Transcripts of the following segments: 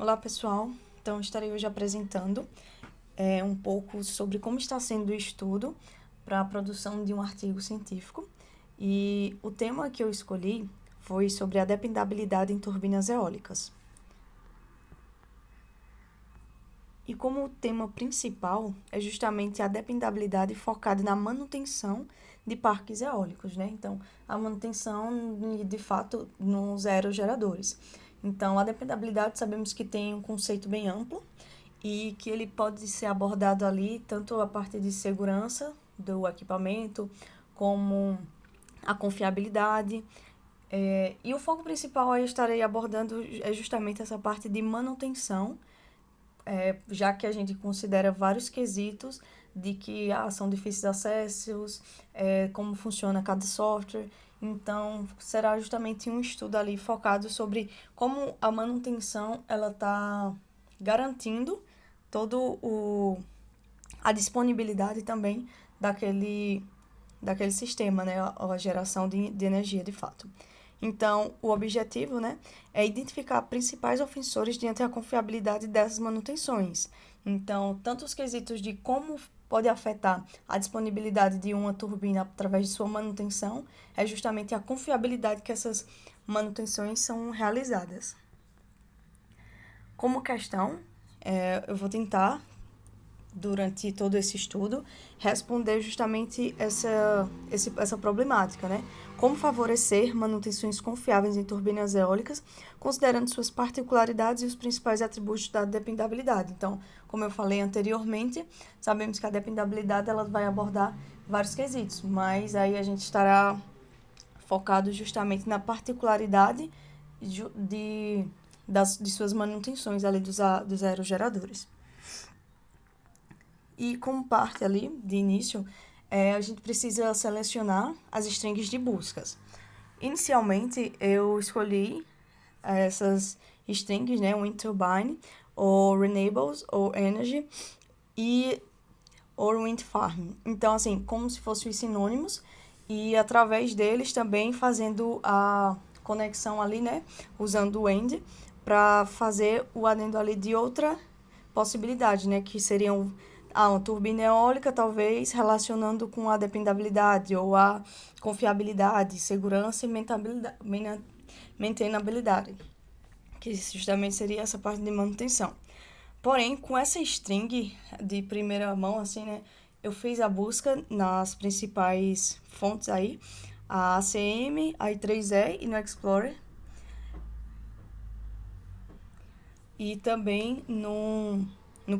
Olá, pessoal. Então, estarei hoje apresentando um pouco sobre como está sendo o estudo para a produção de um artigo científico. E o tema que eu escolhi foi sobre a dependabilidade em turbinas eólicas. E como o tema principal é justamente a dependabilidade focada na manutenção de parques eólicos, né? Então, a manutenção, de fato, nos aerogeradores. Então, a dependabilidade sabemos que tem um conceito bem amplo e que ele pode ser abordado ali tanto a parte de segurança do equipamento, como a confiabilidade. E o foco principal aí estarei abordando é justamente essa parte de manutenção, já que a gente considera vários quesitos de que são difíceis acessos, como funciona cada software. Então, será justamente um estudo ali focado sobre como a manutenção ela está garantindo todo a disponibilidade também daquele sistema, né, a geração de energia de fato. Então, o objetivo, né, é identificar principais ofensores diante da confiabilidade dessas manutenções. Então, tanto os quesitos de como pode afetar a disponibilidade de uma turbina através de sua manutenção, é justamente a confiabilidade que essas manutenções são realizadas. Como questão, eu vou tentar, durante todo esse estudo, responder justamente essa problemática, né? Como favorecer manutenções confiáveis em turbinas eólicas, considerando suas particularidades e os principais atributos da dependabilidade. Então, como eu falei anteriormente, sabemos que a dependabilidade ela vai abordar vários quesitos, mas aí a gente estará focado justamente na particularidade de suas manutenções ali dos aerogeradores. E como parte ali, de início, a gente precisa selecionar as strings de buscas. Inicialmente, eu escolhi essas strings, né, Wind Turbine, ou Renewables, ou Energy, ou Wind Farm. Então, assim, como se fossem os sinônimos, e através deles também fazendo a conexão ali, né, usando o AND, para fazer o adendo ali de outra possibilidade, né, que seriam uma turbina eólica, talvez relacionando com a dependabilidade ou a confiabilidade, segurança e maintainabilidade, que justamente seria essa parte de manutenção. Porém, com essa string de primeira mão, assim, né, eu fiz a busca nas principais fontes aí, a ACM, a I3E e no Explorer, e também no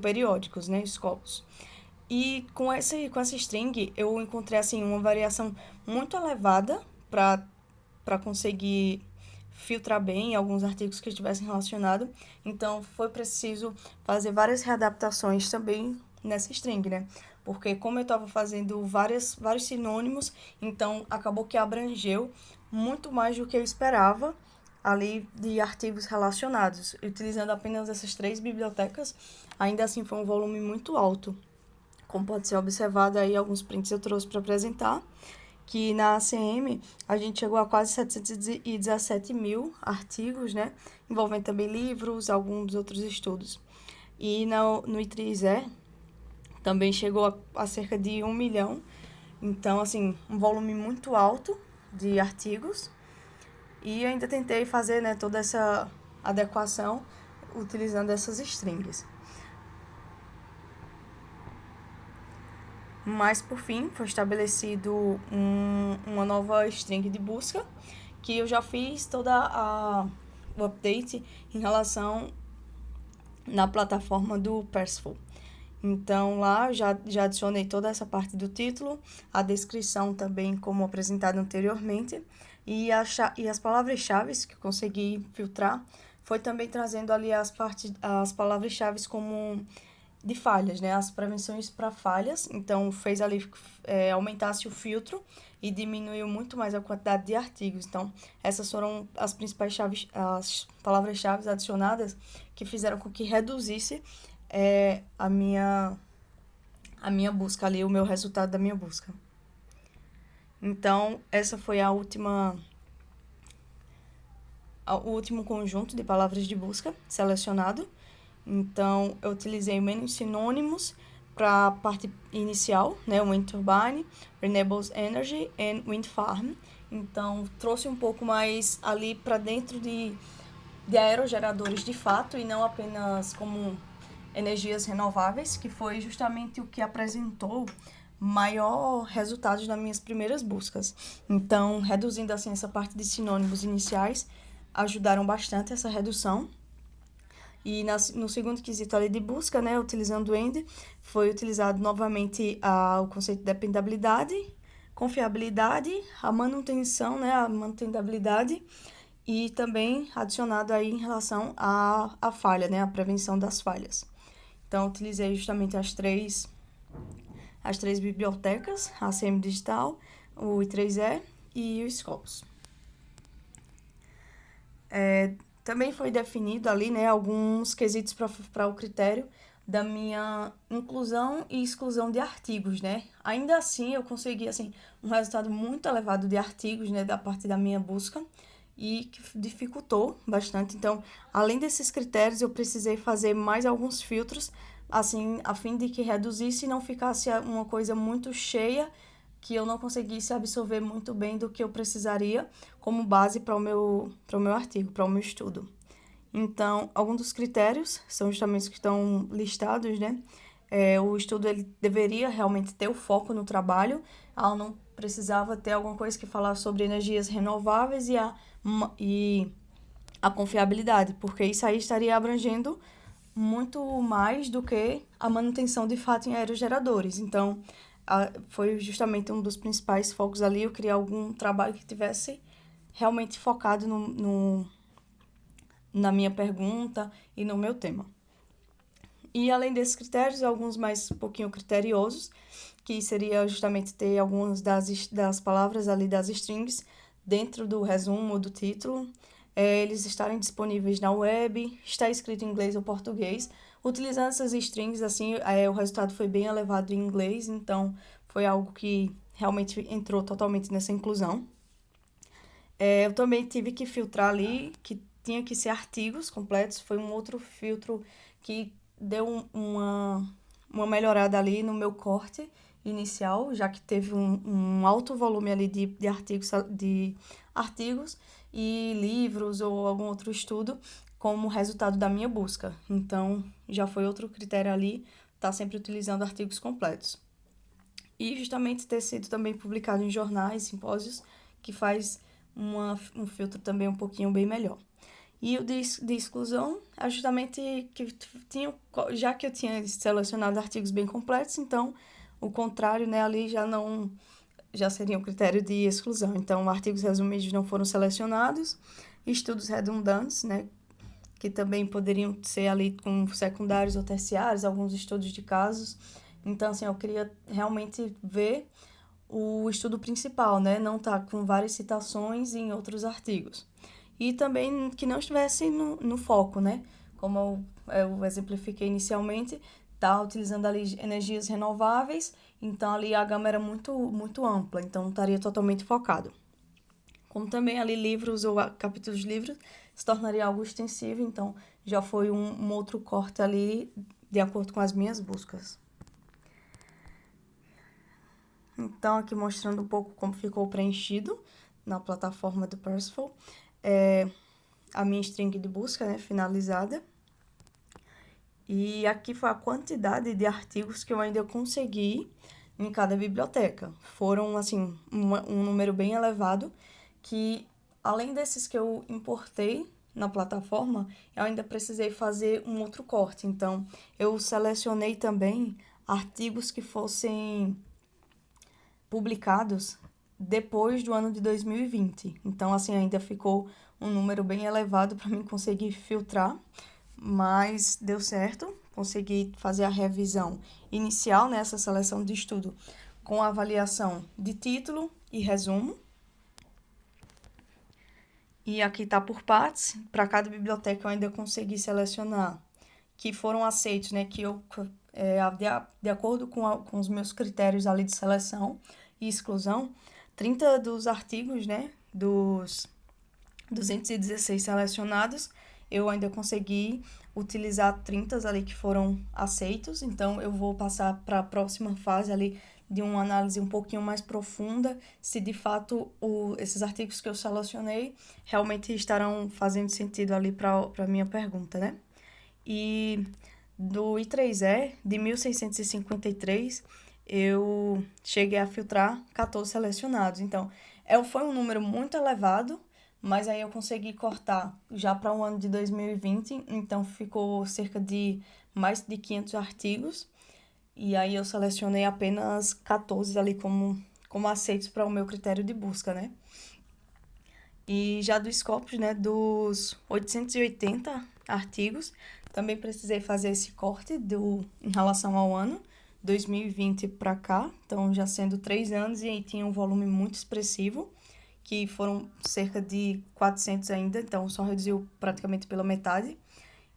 Periódicos, né, Scopus. E com essa string, eu encontrei, assim, uma variação muito elevada para conseguir filtrar bem alguns artigos que estivessem relacionados. Então, foi preciso fazer várias readaptações também nessa string, né? Porque como eu estava fazendo vários sinônimos, então acabou que abrangeu muito mais do que eu esperava ali de artigos relacionados. Utilizando apenas essas 3 bibliotecas, ainda assim foi um volume muito alto. Como pode ser observado aí, alguns prints eu trouxe para apresentar, que na ACM a gente chegou a quase 717 mil artigos, né? Envolvendo também livros, alguns outros estudos. E no I3E também chegou a cerca de 1 milhão. Então, assim, um volume muito alto de artigos. E ainda tentei fazer, né, toda essa adequação utilizando essas strings. Mas, por fim, foi estabelecido uma nova string de busca, que eu já fiz o update em relação na plataforma do Percival. Então, lá já adicionei toda essa parte do título, a descrição também, como apresentado anteriormente, e as palavras-chave que eu consegui filtrar, foi também trazendo ali as palavras-chave como de falhas, né? As prevenções para falhas. Então, fez ali aumentasse o filtro e diminuiu muito mais a quantidade de artigos. Então, essas foram as principais as palavras-chave adicionadas que fizeram com que reduzisse a minha busca ali, o meu resultado da minha busca. Então, essa foi a última o último conjunto de palavras de busca selecionado. Então, eu utilizei menos sinônimos para a parte inicial, né? Wind turbine, renewables energy and wind farm. Então, trouxe um pouco mais ali para dentro de aerogeradores de fato e não apenas como energias renováveis, que foi justamente o que apresentou maior resultados nas minhas primeiras buscas. Então, reduzindo assim essa parte de sinônimos iniciais, ajudaram bastante essa redução. E no segundo quesito ali de busca, né, utilizando o AND, foi utilizado novamente o conceito de dependabilidade, confiabilidade, a manutenção, né, a mantendabilidade, e também adicionado aí em relação à falha, né, a prevenção das falhas. Então, utilizei justamente as três bibliotecas, a ACM Digital, o I3E e o Scopus. Também foi definido ali, né, alguns quesitos para o critério da minha inclusão e exclusão de artigos, né? Ainda assim, eu consegui, assim, um resultado muito elevado de artigos, né, da parte da minha busca e que dificultou bastante. Então, além desses critérios, eu precisei fazer mais alguns filtros, assim, a fim de que reduzisse e não ficasse uma coisa muito cheia, que eu não conseguisse absorver muito bem do que eu precisaria como base para o meu artigo, para o meu estudo. Então, alguns dos critérios são justamente os que estão listados, né? O estudo ele deveria realmente ter o foco no trabalho, ela não precisava ter alguma coisa que falasse sobre energias renováveis e a confiabilidade, porque isso aí estaria abrangendo muito mais do que a manutenção de fato em aerogeradores. Então, foi justamente um dos principais focos ali, eu criar algum trabalho que tivesse realmente focado na minha pergunta e no meu tema. E além desses critérios, alguns mais um pouquinho criteriosos, que seria justamente ter algumas das palavras ali das strings dentro do resumo do título, eles estarem disponíveis na web, está escrito em inglês ou português. Utilizando essas strings, assim, o resultado foi bem elevado em inglês, então foi algo que realmente entrou totalmente nessa inclusão. Eu também tive que filtrar ali, que tinha que ser artigos completos, foi um outro filtro que deu uma melhorada ali no meu corte inicial, já que teve um alto volume ali de artigos e livros ou algum outro estudo como resultado da minha busca. Então, já foi outro critério ali, estar sempre utilizando artigos completos. E justamente ter sido também publicado em jornais, simpósios, que faz um filtro também um pouquinho bem melhor. E o de exclusão é justamente que já que eu tinha selecionado artigos bem completos, então o contrário, né, ali já seria um critério de exclusão. Então, artigos resumidos não foram selecionados, estudos redundantes, né, que também poderiam ser ali com secundários ou terciários, alguns estudos de casos. Então, assim, eu queria realmente ver o estudo principal, né, não tá com várias citações em outros artigos. E também que não estivesse no foco, né? Como eu exemplifiquei inicialmente, tá utilizando ali energias renováveis, então ali a gama era muito, muito ampla, então não estaria totalmente focado. Como também ali livros ou capítulos de livros se tornaria algo extensivo, então já foi um outro corte ali de acordo com as minhas buscas. Então, aqui mostrando um pouco como ficou preenchido na plataforma do Percival. A minha string de busca, né, finalizada. E aqui foi a quantidade de artigos que eu ainda consegui em cada biblioteca. Foram, assim, um número bem elevado, que além desses que eu importei na plataforma, eu ainda precisei fazer um outro corte. Então, eu selecionei também artigos que fossem publicados depois do ano de 2020. Então, assim, ainda ficou um número bem elevado para mim conseguir filtrar, mas deu certo. Consegui fazer a revisão inicial nessa seleção de estudo com avaliação de título e resumo. E aqui está por partes. Para cada biblioteca eu ainda consegui selecionar que foram aceitos, né, que eu, de acordo com os meus critérios ali de seleção e exclusão, 30 dos artigos, né, 216 selecionados, eu ainda consegui utilizar 30 ali que foram aceitos, então eu vou passar para a próxima fase ali de uma análise um pouquinho mais profunda, se de fato esses artigos que eu selecionei realmente estarão fazendo sentido ali para a minha pergunta, né? E do I3E, de 1653, eu cheguei a filtrar 14 selecionados. Então, foi um número muito elevado, mas aí eu consegui cortar já para o ano de 2020, então ficou cerca de mais de 500 artigos. E aí eu selecionei apenas 14 ali como aceitos para o meu critério de busca, né? E já do Scopus, né, dos 880 artigos, também precisei fazer esse corte em relação ao ano 2020 para cá, então já sendo 3 anos e aí tinha um volume muito expressivo, que foram cerca de 400 ainda, então só reduziu praticamente pela metade,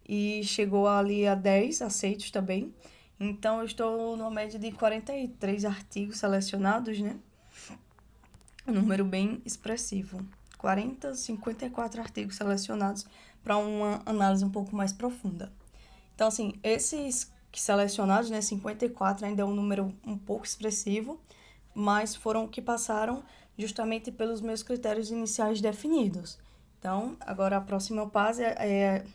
e chegou ali a 10 aceitos também. Então eu estou numa média de 43 artigos selecionados, né? Um número bem expressivo. 54 artigos selecionados para uma análise um pouco mais profunda. Então, assim, esses selecionados, né, 54 ainda é um número um pouco expressivo, mas foram que passaram justamente pelos meus critérios iniciais definidos. Então, agora a próxima fase é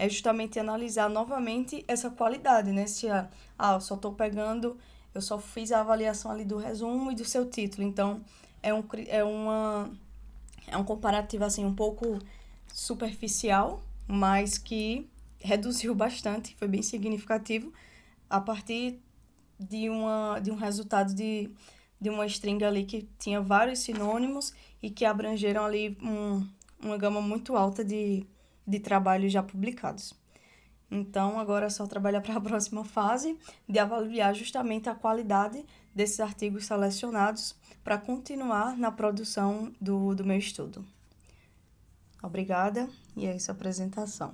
justamente analisar novamente essa qualidade, né? Se eu só estou pegando, eu só fiz a avaliação ali do resumo e do seu título. Então, é um comparativo assim um pouco superficial, mas que reduziu bastante, foi bem significativo a partir de um resultado de uma string ali que tinha vários sinônimos e que abrangeram ali uma gama muito alta de trabalhos já publicados. Então, agora é só trabalhar para a próxima fase de avaliar justamente a qualidade desses artigos selecionados para continuar na produção do meu estudo. Obrigada, e é isso a apresentação.